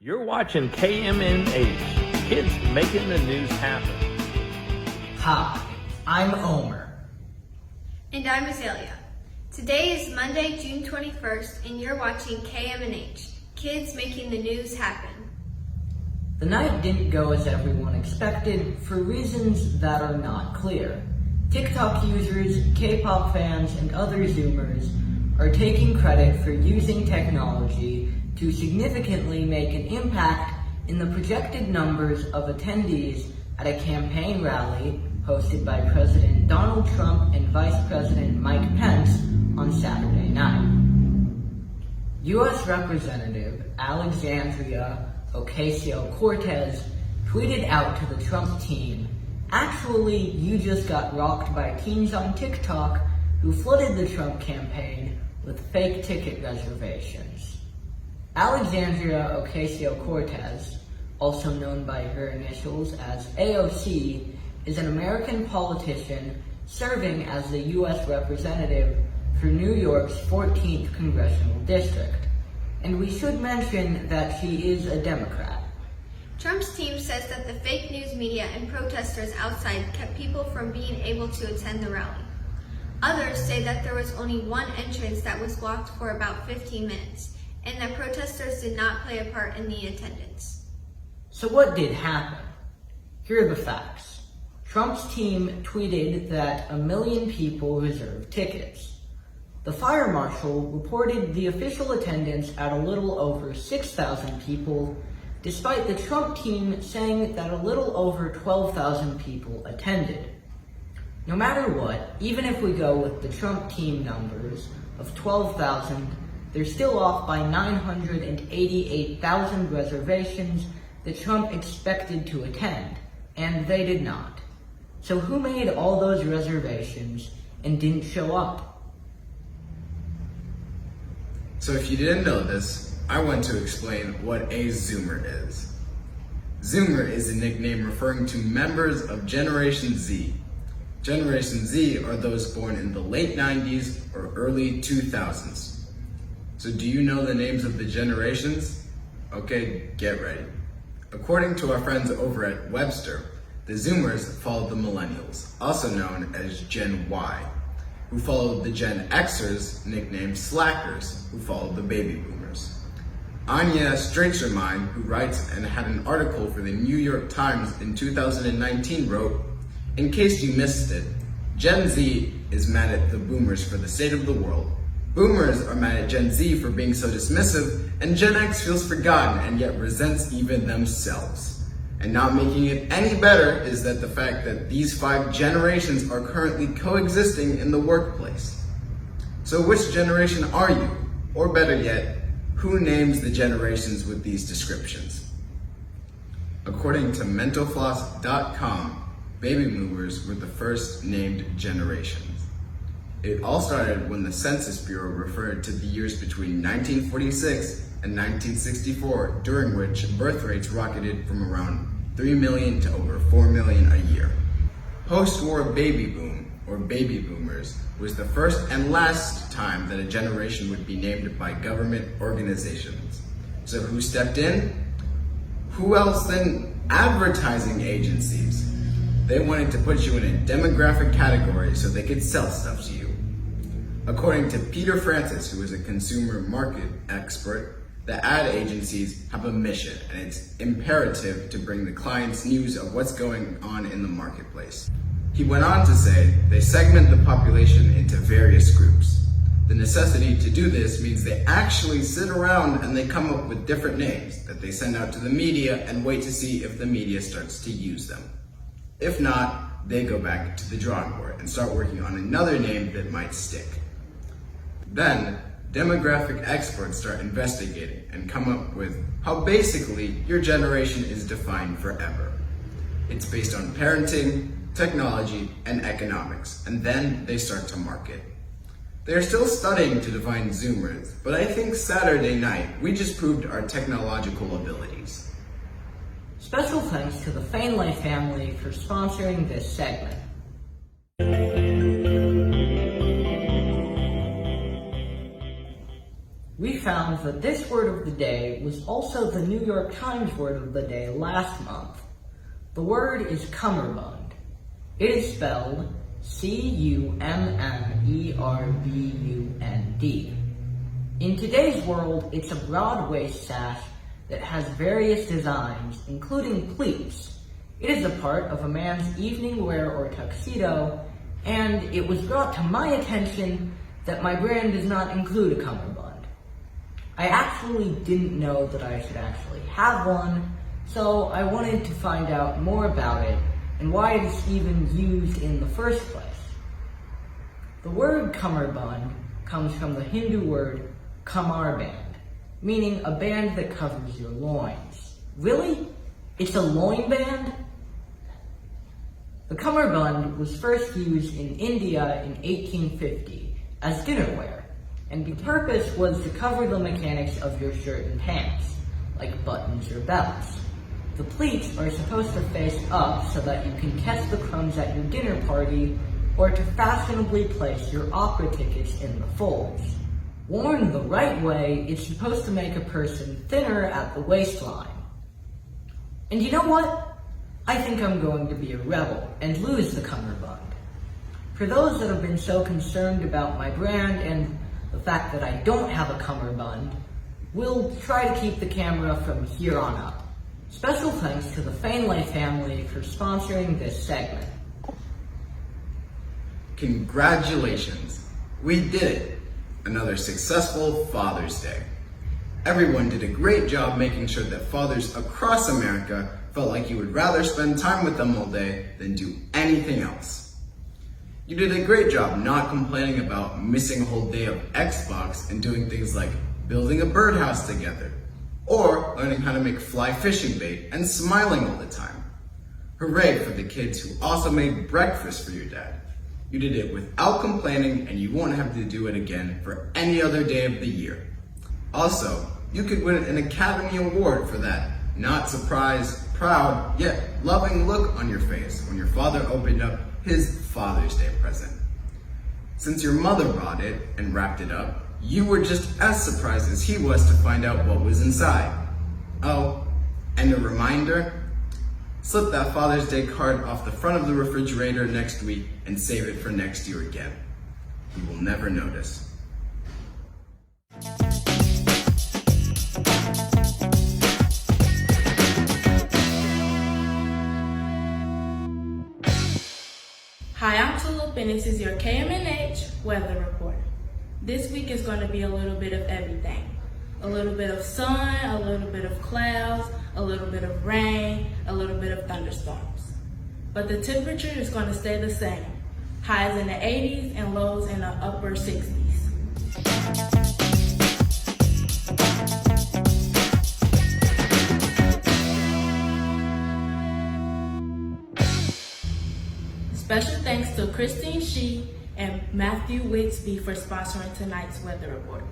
You're watching KMNH, Kids Making the News Happen. Hi, I'm Omer. And I'm Azalea. Today is Monday, June 21st, and you're watching KMNH, Kids Making the News Happen. The night didn't go as everyone expected for reasons that are not clear. TikTok users, K-pop fans, and other Zoomers are taking credit for using technology to significantly make an impact in the projected numbers of attendees at a campaign rally hosted by President Donald Trump and Vice President Mike Pence on Saturday night. U.S. Representative Alexandria Ocasio-Cortez tweeted out to the Trump team, "Actually, you just got rocked by teens on TikTok who flooded the Trump campaign with fake ticket reservations." Alexandria Ocasio-Cortez, also known by her initials as AOC, is an American politician serving as the U.S. Representative for New York's 14th Congressional District. And we should mention that she is a Democrat. Trump's team says that the fake news media and protesters outside kept people from being able to attend the rally. Others say that there was only one entrance that was blocked for about 15 minutes, and that protesters did not play a part in the attendance. So what did happen? Here are the facts. Trump's team tweeted that 1 million people reserved tickets. The fire marshal reported the official attendance at a little over 6,000 people, despite the Trump team saying that a little over 12,000 people attended. No matter what, even if we go with the Trump team numbers of 12,000, they're still off by 988,000 reservations that Trump expected to attend, and they did not. So who made all those reservations and didn't show up? So if you didn't know this, I want to explain what a Zoomer is. Zoomer is a nickname referring to members of Generation Z. Generation Z are those born in the late 90s or early 2000s. So do you know the names of the generations? Okay, get ready. According to our friends over at Webster, the Zoomers followed the Millennials, also known as Gen Y, who followed the Gen Xers, nicknamed Slackers, who followed the Baby Boomers. Anya Straitchermine, who writes and had an article for the New York Times in 2019, wrote, "In case you missed it, Gen Z is mad at the Boomers for the state of the world. Boomers are mad at Gen Z for being so dismissive, and Gen X feels forgotten and yet resents even themselves. And not making it any better is that the fact that these 5 generations are currently coexisting in the workplace. So which generation are you? Or better yet, who names the generations with these descriptions?" According to mentalfloss.com, baby boomers were the first named generations. It all started when the Census Bureau referred to the years between 1946 and 1964, during which birth rates rocketed from around 3 million to over 4 million a year. Post-war baby boom, or baby boomers, was the first and last time that a generation would be named by government organizations. So who stepped in? Who else than advertising agencies? They wanted to put you in a demographic category so they could sell stuff to you. According to Peter Francis, who is a consumer market expert, the ad agencies have a mission, and it's imperative to bring the clients news of what's going on in the marketplace. He went on to say they segment the population into various groups. The necessity to do this means they actually sit around and they come up with different names that they send out to the media and wait to see if the media starts to use them. If not, they go back to the drawing board and start working on another name that might stick. Then, demographic experts start investigating and come up with how basically your generation is defined forever. It's based on parenting, technology, and economics, and then they start to market. They're still studying to define Zoomers, but I think Saturday night we just proved our technological abilities. Special thanks to the Fainlay family for sponsoring this segment. We found that this word of the day was also the New York Times word of the day last month. The word is cummerbund. It is spelled C-U-M-M-E-R-B-U-N-D. In today's world, it's a broad waist sash that has various designs, including pleats. It is a part of a man's evening wear or tuxedo, and it was brought to my attention that my brand does not include a cummerbund. I actually didn't know that I should actually have one, so I wanted to find out more about it and why it is even used in the first place. The word cummerbund comes from the Hindu word kamarband, meaning a band that covers your loins. Really? It's a loin band? The cummerbund was first used in India in 1850 as dinnerware, and the purpose was to cover the mechanics of your shirt and pants, like buttons or belts. The pleats are supposed to face up so that you can catch the crumbs at your dinner party, or to fashionably place your opera tickets in the folds. Worn the right way, it's supposed to make a person thinner at the waistline. And you know what? I think I'm going to be a rebel and lose the cummerbund. For those that have been so concerned about my brand and the fact that I don't have a cummerbund, we'll try to keep the camera from here on up. Special thanks to the Fainlay family for sponsoring this segment. Congratulations! We did it! Another successful Father's Day. Everyone did a great job making sure that fathers across America felt like you would rather spend time with them all day than do anything else. You did a great job not complaining about missing a whole day of Xbox and doing things like building a birdhouse together, or learning how to make fly fishing bait and smiling all the time. Hooray for the kids who also made breakfast for your dad. You did it without complaining, and you won't have to do it again for any other day of the year. Also, you could win an Academy Award for that not surprised, proud, yet loving look on your face when your father opened up his Father's Day present. Since your mother brought it and wrapped it up, you were just as surprised as he was to find out what was inside. Oh, and a reminder, slip that Father's Day card off the front of the refrigerator next week and save it for next year again. He will never notice. Hi, I'm Tulip, and this is your KMNH weather report. This week is going to be a little bit of everything. A little bit of sun, a little bit of clouds, a little bit of rain, a little bit of thunderstorms. But the temperature is going to stay the same. Highs in the 80s and lows in the upper 60s. Special thanks to Christine Shee and Matthew Wixby for sponsoring tonight's weather report.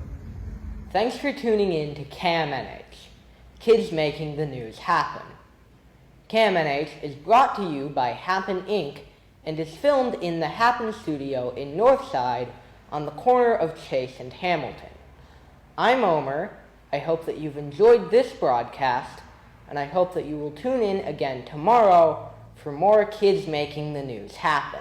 Thanks for tuning in to KMNH, Kids Making the News Happen. KMNH is brought to you by Happen Inc. and is filmed in the Happen Studio in Northside on the corner of Chase and Hamilton. I'm Omer. I hope that you've enjoyed this broadcast, and I hope that you will tune in again tomorrow for more Kids Making the News Happen.